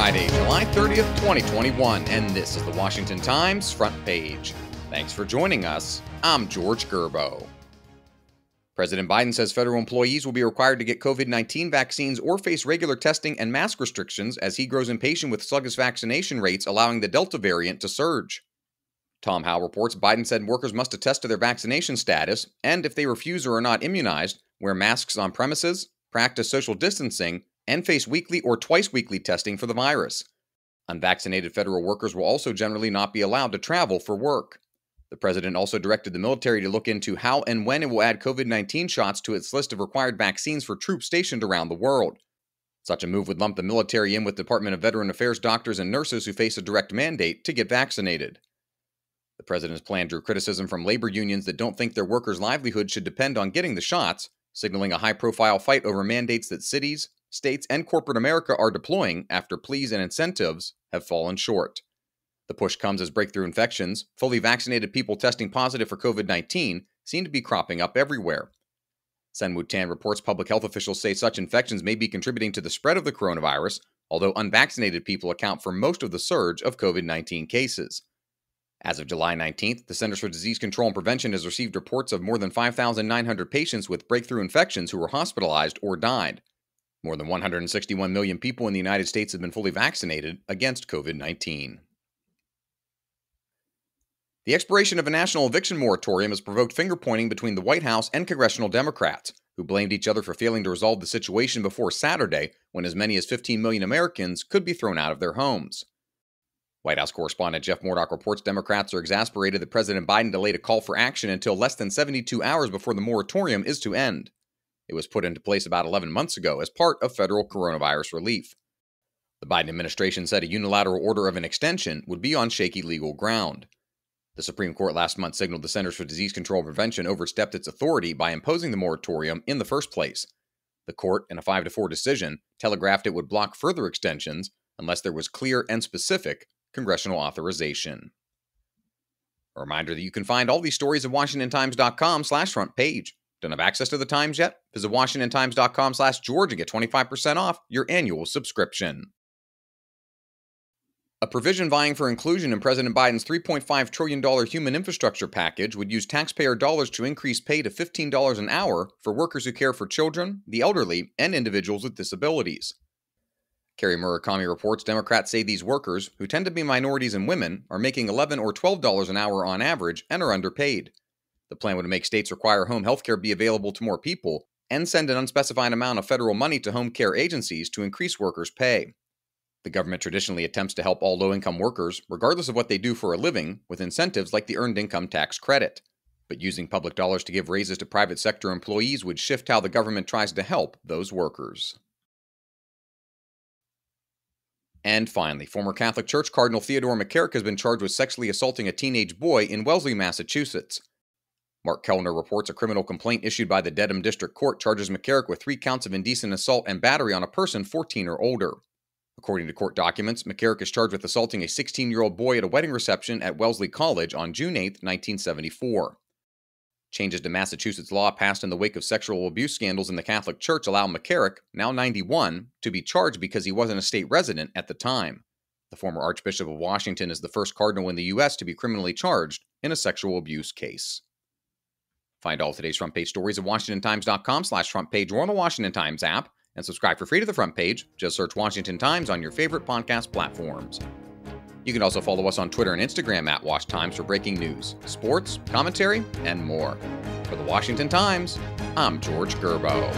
Friday, July 30th, 2021, and this is the Washington Times front page. Thanks for joining us. I'm George Gerbo. President Biden says federal employees will be required to get COVID-19 vaccines or face regular testing and mask restrictions as he grows impatient with sluggish vaccination rates, allowing the Delta variant to surge. Tom Howell reports Biden said workers must attest to their vaccination status, and if they refuse or are not immunized, wear masks on premises, practice social distancing, and face weekly or twice-weekly testing for the virus. Unvaccinated federal workers will also generally not be allowed to travel for work. The president also directed the military to look into how and when it will add COVID-19 shots to its list of required vaccines for troops stationed around the world. Such a move would lump the military in with Department of Veteran Affairs doctors and nurses who face a direct mandate to get vaccinated. The president's plan drew criticism from labor unions that don't think their workers' livelihood should depend on getting the shots, signaling a high-profile fight over mandates that cities, states, and corporate America are deploying after pleas and incentives have fallen short. The push comes as breakthrough infections, fully vaccinated people testing positive for COVID-19, seem to be cropping up everywhere. Sen Wu-Tan reports public health officials say such infections may be contributing to the spread of the coronavirus, although unvaccinated people account for most of the surge of COVID-19 cases. As of July 19th, the Centers for Disease Control and Prevention has received reports of more than 5,900 patients with breakthrough infections who were hospitalized or died. More than 161 million people in the United States have been fully vaccinated against COVID-19. The expiration of a national eviction moratorium has provoked finger-pointing between the White House and congressional Democrats, who blamed each other for failing to resolve the situation before Saturday, when as many as 15 million Americans could be thrown out of their homes. White House correspondent Jeff Murdoch reports Democrats are exasperated that President Biden delayed a call for action until less than 72 hours before the moratorium is to end. It was put into place about 11 months ago as part of federal coronavirus relief. The Biden administration said a unilateral order of an extension would be on shaky legal ground. The Supreme Court last month signaled the Centers for Disease Control and Prevention overstepped its authority by imposing the moratorium in the first place. The court, in a 5-4 decision, telegraphed it would block further extensions unless there was clear and specific congressional authorization. A reminder that you can find all these stories at WashingtonTimes.com/front page. Don't have access to the Times yet? Visit WashingtonTimes.com/George and get 25% off your annual subscription. A provision vying for inclusion in President Biden's $3.5 trillion human infrastructure package would use taxpayer dollars to increase pay to $15 an hour for workers who care for children, the elderly, and individuals with disabilities. Carrie Murakami reports Democrats say these workers, who tend to be minorities and women, are making $11 or $12 an hour on average and are underpaid. The plan would make states require home health care be available to more people and send an unspecified amount of federal money to home care agencies to increase workers' pay. The government traditionally attempts to help all low-income workers, regardless of what they do for a living, with incentives like the Earned Income Tax Credit. But using public dollars to give raises to private sector employees would shift how the government tries to help those workers. And finally, former Catholic Church Cardinal Theodore McCarrick has been charged with sexually assaulting a teenage boy in Wellesley, Massachusetts. Mark Kellner reports a criminal complaint issued by the Dedham District Court charges McCarrick with 3 counts of indecent assault and battery on a person 14 or older. According to court documents, McCarrick is charged with assaulting a 16-year-old boy at a wedding reception at Wellesley College on June 8, 1974. Changes to Massachusetts law passed in the wake of sexual abuse scandals in the Catholic Church allow McCarrick, now 91, to be charged because he wasn't a state resident at the time. The former Archbishop of Washington is the first cardinal in the U.S. to be criminally charged in a sexual abuse case. Find all today's front page stories at WashingtonTimes.com/front page or on the Washington Times app, and subscribe for free to the front page. Just search Washington Times on your favorite podcast platforms. You can also follow us on Twitter and Instagram at Wash Times for breaking news, sports, commentary, and more. For the Washington Times, I'm George Gerbo.